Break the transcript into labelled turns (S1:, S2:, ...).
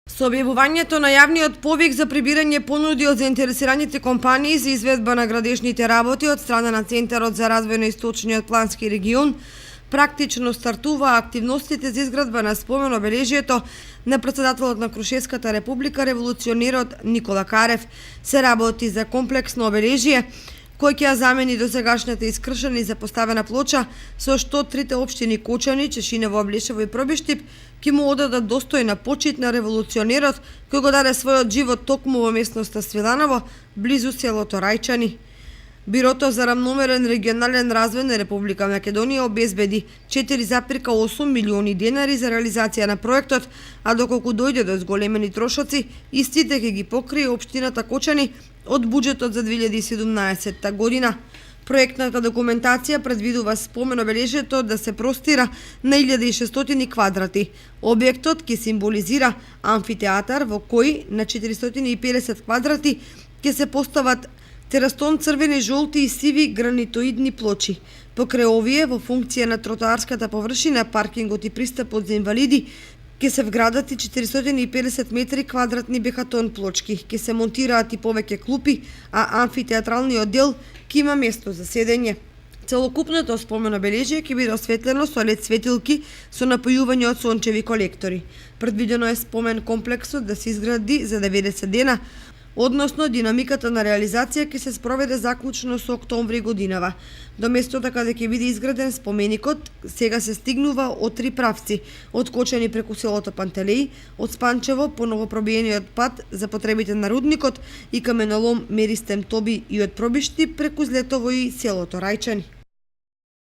S1: Со објавувањето на јавниот повик за прибирање понуди од заинтересираните компании за изведба на градежните работи од страна на Центарот за развој на Источниот плански регион, практично стартува активностите за изградба на спомен обележието на председателот на Крушевската република, револуционерот Никола Карев. Се работи за комплексно обележие кој ќе ја замени досегашната искршена и запоставена плоча, со што трите општини Кочани, Чешинево, Облешево и Пробиштип ќе му одадат достојна почит на револуционерот кој го даде својот живот токму во местноста Свиланово, близу селото Рајчани. Бирото за рамномерен регионален развој на Република Македонија обезбеди 4,8 милиони денари за реализација на проектот, а доколку дојде до зголемени трошоци, истите ќе ги покрие општината Кочани од буџетот за 2017 година. Проектната документација предвидува спомен обележието да се простира на 1600 квадрати. Објектот ќе символизира амфитеатар во кој на 450 квадрати ќе се постават терастон црвени, жолти и сиви гранитоидни плочи. Покрај овие, во функција на тротоарската површина, паркингот и пристапот за инвалиди, ќе се вградат и 450 метри квадратни бехатон плочки, ќе се монтираат и повеќе клупи, а амфитеатралниот дел ќе има место за седење. Целокупното спомен обележие ќе биде осветлено со LED светилки со напојување од сончеви колектори. Предвидено е спомен комплексот да се изгради за 90 дена, односно динамиката на реализација ќе се спроведе заклучно со октомври годинава. До местото каде ќе биде изграден споменикот сега се стигнува од три правци: од Кочани преку селото Пантелеј, од Спанчево по новопробиениот пат за потребите на рудникот и каменолом Меристем Тоби и од Пробишти преку Злетово и селото Рајчани.